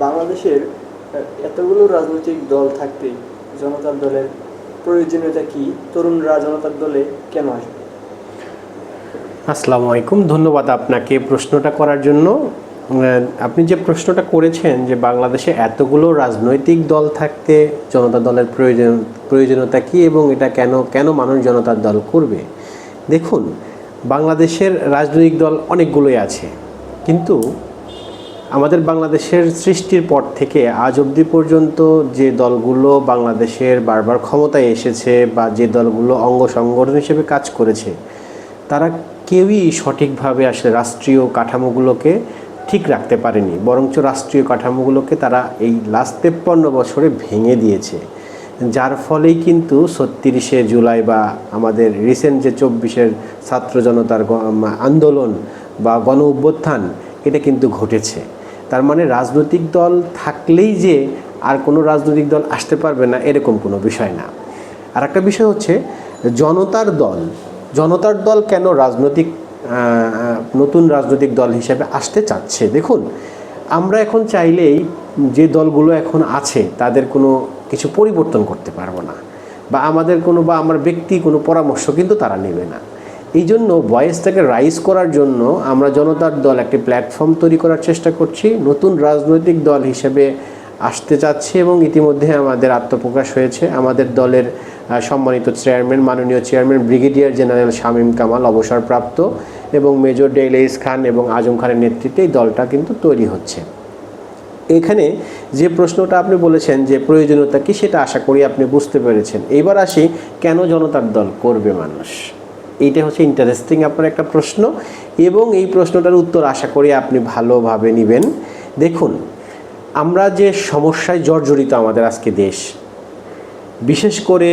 বাংলাদেশের এতগুলো রাজনৈতিক দল থাকতে জনতার দলের প্রয়োজনীয়তা কি? তরুণরা জনতার দলে কেন আসবে? আসসালামু আলাইকুম, ধন্যবাদ আপনাকে প্রশ্নটা করার জন্য। আপনি যে প্রশ্নটা করেছেন যে বাংলাদেশে এতগুলো রাজনৈতিক দল থাকতে জনতা দলের প্রয়োজনীয়তা কি এবং এটা কেন কেন মানুষ জনতার দল করবে। দেখুন, বাংলাদেশের রাজনৈতিক দল অনেকগুলোই আছে, কিন্তু আমাদের বাংলাদেশের সৃষ্টির পর থেকে আজ অবধি পর্যন্ত যে দলগুলো বাংলাদেশের বারবার ক্ষমতায় এসেছে বা যে দলগুলো অঙ্গ সংগঠন হিসেবে কাজ করেছে, তারা কেউই সঠিকভাবে আসলে রাষ্ট্রীয় কাঠামোগুলোকে ঠিক রাখতে পারেনি, বরঞ্চ রাষ্ট্রীয় কাঠামোগুলোকে তারা এই লাস্ট 53 বছরে ভেঙে দিয়েছে। যার ফলেই কিন্তু 36শে জুলাই বা আমাদের রিসেন্ট যে 24-এর ছাত্র জনতার আন্দোলন বা গণ অভ্যুত্থান, এটা কিন্তু ঘটেছে। তার মানে রাজনৈতিক দল থাকলেই যে আর কোনো রাজনৈতিক দল আসতে পারবে না, এরকম কোনো বিষয় না। আর একটা বিষয় হচ্ছে জনতার দল কেন নতুন রাজনৈতিক দল হিসেবে আসতে চাচ্ছে। দেখুন, আমরা এখন চাইলেই যে দলগুলো এখন আছে তাদের কোনো কিছু পরিবর্তন করতে পারবো না, বা আমার ব্যক্তি কোনো পরামর্শ কিন্তু তারা নেবে না। এই জন্য ভয়েসটাকে রাইজ করার জন্য আমরা জনতার দল একটি প্ল্যাটফর্ম তৈরি করার চেষ্টা করছি, নতুন রাজনৈতিক দল হিসেবে আসতে চাচ্ছি এবং ইতিমধ্যে আমাদের আত্মপ্রকাশ হয়েছে। আমাদের দলের সম্মানিত চেয়ারম্যান, মাননীয় chairman brigadier general Shamim Kamal অবসরপ্রাপ্ত এবং মেজর ডেইলিস খান এবং আজম খানের নেতৃত্বে এই দলটা কিন্তু তৈরি হচ্ছে। এখানে যে প্রশ্নটা আপনি বলেছেন যে প্রয়োজনীয়তা কি, সেটা আশা করি আপনি বুঝতে পেরেছেন। এবার আসি, কেন জনতার দল করবে মানুষ? এইটা হচ্ছে ইন্টারেস্টিং আপনার একটা প্রশ্ন, এবং এই প্রশ্নটার উত্তর আশা করি আপনি ভালোভাবে নেবেন। দেখুন, আমরা যে সমস্যায় জর্জরিত আমাদের আজকে দেশ, বিশেষ করে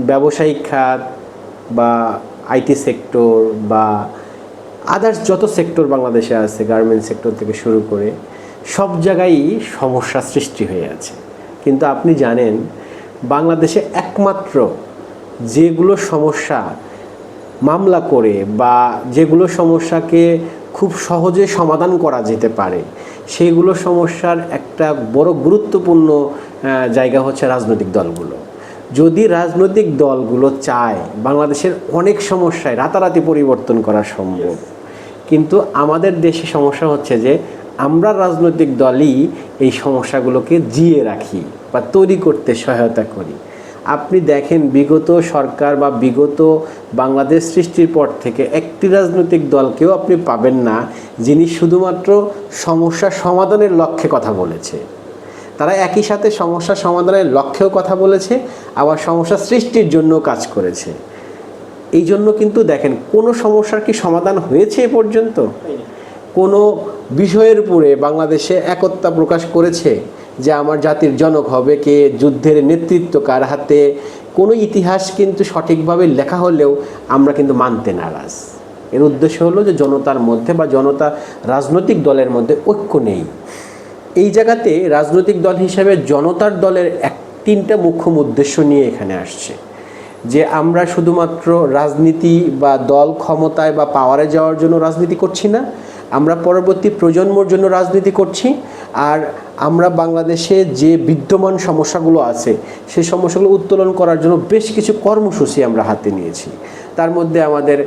ব্যবসায়িক খাত বা আইটি সেক্টর বা আদার্স যত সেক্টর বাংলাদেশে আছে, গার্মেন্টস সেক্টর থেকে শুরু করে সব জায়গায়ই সমস্যা সৃষ্টি হয়ে আছে। কিন্তু আপনি জানেন, বাংলাদেশে একমাত্র যেগুলো সমস্যা মামলা করে বা যেগুলো সমস্যাকে খুব সহজে সমাধান করা যেতে পারে, সেইগুলো সমস্যার একটা বড় গুরুত্বপূর্ণ জায়গা হচ্ছে রাজনৈতিক দলগুলো। যদি রাজনৈতিক দলগুলো চায়, বাংলাদেশের অনেক সমস্যায় রাতারাতি পরিবর্তন করা সম্ভব। কিন্তু আমাদের দেশে সমস্যা হচ্ছে যে আমরা রাজনৈতিক দলই এই সমস্যাগুলোকে জিয়ে রাখি বা তৈরি করতে সহায়তা করি। আপনি দেখেন, বিগত সরকার বা বিগত বাংলাদেশ সৃষ্টির পর থেকে একটি রাজনৈতিক দলকেও আপনি পাবেন না যিনি শুধুমাত্র সমস্যা সমাধানের লক্ষ্যে কথা বলেছে। তারা একই সাথে সমস্যা সমাধানের লক্ষ্যেও কথা বলেছে, আবার সমস্যা সৃষ্টির জন্য কাজ করেছে। এই জন্য কিন্তু দেখেন, কোনো সমস্যার কি সমাধান হয়েছে এ পর্যন্ত? কোনো বিষয়ের উপরে বাংলাদেশে একতা প্রকাশ করেছে যে আমার জাতির জনক হবে কে, যুদ্ধের নেতৃত্ব কার হাতে, কোনো ইতিহাস কিন্তু সঠিকভাবে লেখা হলেও আমরা কিন্তু মানতে নারাজ। এর উদ্দেশ্য হলো যে জনতার মধ্যে বা জনতা রাজনৈতিক দলের মধ্যে ঐক্য নেই। এই জায়গাতে রাজনৈতিক দল হিসেবে জনতার দলের তিনটা মুখ্য উদ্দেশ্য নিয়ে এখানে আসছে, যে আমরা শুধুমাত্র রাজনীতি বা দল ক্ষমতায় বা পাওয়ারে যাওয়ার জন্য রাজনীতি করছি না, আমরা পরবর্তী প্রজন্মর জন্য রাজনীতি করছি। আর আমরা বাংলাদেশে যে বিদ্যমান সমস্যাগুলো আছে সেই সমস্যাগুলো উত্তোলন করার জন্য বেশ কিছু কর্মসূচি আমরা হাতে নিয়েছি। তার মধ্যে আমাদের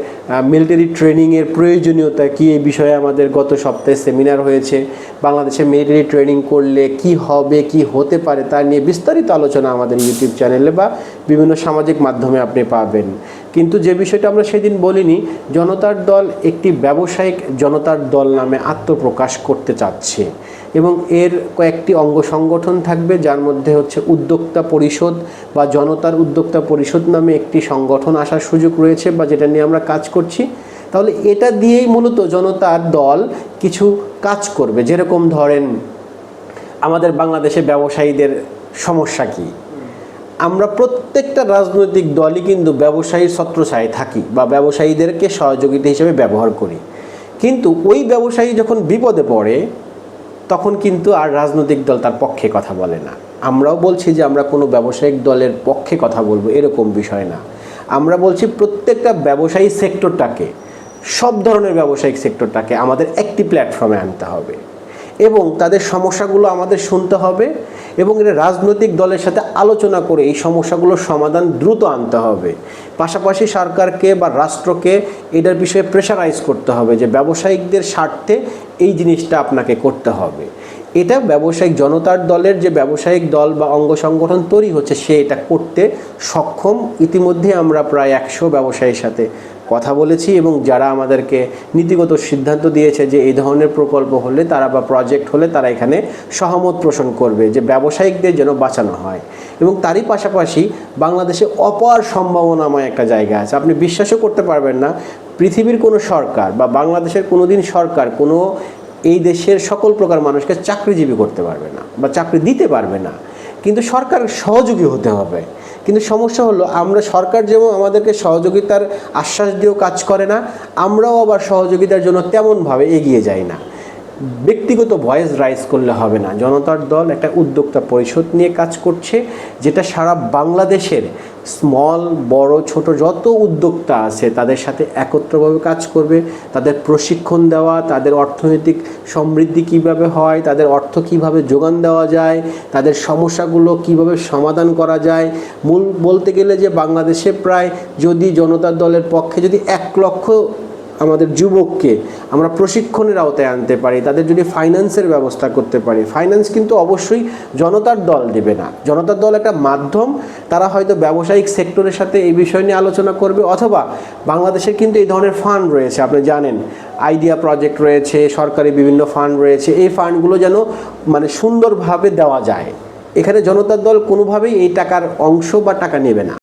মিলিটারি ট্রেনিংয়ের প্রয়োজনীয়তা কী, এই বিষয়ে আমাদের গত সপ্তাহে সেমিনার হয়েছে। বাংলাদেশে মিলিটারি ট্রেনিং করলে কি হবে, কি হতে পারে, তা নিয়ে বিস্তারিত আলোচনা আমাদের ইউটিউব চ্যানেলে বা বিভিন্ন সামাজিক মাধ্যমে আপনি পাবেন। কিন্তু যে বিষয়টা আমরা সেদিন বলিনি, জনতার দল একটি ব্যবসায়িক জনতার দল নামে আত্মপ্রকাশ করতে চাচ্ছে এবং এর কয়েকটি অঙ্গ সংগঠন থাকবে, যার মধ্যে হচ্ছে উদ্যোক্তা পরিষদ বা জনতার উদ্যোক্তা পরিষদ নামে একটি সংগঠন আসার সুযোগ রয়েছে বা যেটা নিয়ে আমরা কাজ করছি। তাহলে এটা দিয়েই মূলত জনতার দল কিছু কাজ করবে। যেরকম ধরেন, আমাদের বাংলাদেশে ব্যবসায়ীদের সমস্যা কী, আমরা প্রত্যেকটা রাজনৈতিক দলই কিন্তু ব্যবসায়ীর ছত্রছায়ায় থাকি বা ব্যবসায়ীদেরকে সহযোগিতা হিসেবে ব্যবহার করি, কিন্তু ওই ব্যবসায়ী যখন বিপদে পড়ে তখন কিন্তু আর রাজনৈতিক দল তার পক্ষে কথা বলে না। আমরাও বলছি যে আমরা কোনো ব্যবসায়িক দলের পক্ষে কথা বলবো, এরকম বিষয় না। আমরা বলছি প্রত্যেকটা ব্যবসায়ী সেক্টরটাকে, সব ধরনের ব্যবসায়িক সেক্টরটাকে আমাদের একটি প্ল্যাটফর্মে আনতে হবে এবং তাদের সমস্যাগুলো আমাদের শুনতে হবে এবং এটা রাজনৈতিক দলের সাথে আলোচনা করে এই সমস্যাগুলোর সমাধান দ্রুত আনতে হবে। পাশাপাশি সরকারকে বা রাষ্ট্রকে এটার বিষয়ে প্রেশারাইজ করতে হবে যে ব্যবসায়িকদের স্বার্থে এই জিনিসটা আপনাকে করতে হবে। এটা ব্যবসায়িক জনতার দলের যে ব্যবসায়িক দল বা অঙ্গ সংগঠন তৈরি হচ্ছে সে এটা করতে সক্ষম। ইতিমধ্যে আমরা প্রায় 100 ব্যবসায়ীর সাথে কথা বলেছি এবং যারা আমাদেরকে নীতিগত সিদ্ধান্ত দিয়েছে যে এই ধরনের প্রকল্প হলে তারা বা প্রজেক্ট হলে তারা এখানে সহমত পোষণ করবে যে ব্যবসায়িকদের যেন বাঁচানো হয়। এবং তারই পাশাপাশি বাংলাদেশে অপার সম্ভাবনাময় একটা জায়গা আছে। আপনি বিশ্বাসও করতে পারবেন না, পৃথিবীর কোনো সরকার বা বাংলাদেশের কোনো দিন সরকার কোনো এই দেশের সকল প্রকার মানুষকে চাকরিজীবী করতে পারবে না বা চাকরি দিতে পারবে না, কিন্তু সরকার সহযোগী হতে হবে। কিন্তু সমস্যা হলো আমরা সরকার যেমন আমাদেরকে সহযোগিতার আশ্বাস দিয়েও কাজ করে না, আমরাও আবার সহযোগিতার জন্য তেমনভাবে এগিয়ে যাই না। ব্যক্তিগত ভয়েস রাইজ করলে হবে না। জনতার দল একটা উদ্যোক্তা পরিষদ নিয়ে কাজ করছে, যেটা সারা বাংলাদেশের স্মল বড় ছোট যত উদ্যোক্তা আছে তাদের সাথে একত্রভাবে কাজ করবে। তাদের প্রশিক্ষণ দেওয়া, তাদের অর্থনৈতিক সমৃদ্ধি কিভাবে হয়, তাদের অর্থ কিভাবে যোগান দেওয়া যায়, তাদের সমস্যাগুলো কিভাবে সমাধান করা যায়। মূল বলতে গেলে যে বাংলাদেশে প্রায় যদি জনতার দলের পক্ষে যদি 1 লক্ষ আমাদের যুবককে আমরা প্রশিক্ষণের আওতায় আনতে পারি, তাদের যদি ফাইন্যান্সের ব্যবস্থা করতে পারি, ফাইন্যান্স কিন্তু অবশ্যই জনতার দল দেবে না, জনতার দল একটা মাধ্যম। তারা হয়তো ব্যবসায়িক সেক্টরের সাথে এই বিষয় নিয়ে আলোচনা করবে, অথবা বাংলাদেশের কিন্তু এই ধরনের ফান্ড রয়েছে, আপনি জানেন আইডিয়া প্রজেক্ট রয়েছে, সরকারি বিভিন্ন ফান্ড রয়েছে, এই ফান্ডগুলো যেন মানে সুন্দরভাবে দেওয়া যায়। এখানে জনতার দল কোনোভাবেই এই টাকার অংশ বা টাকা নেবে না।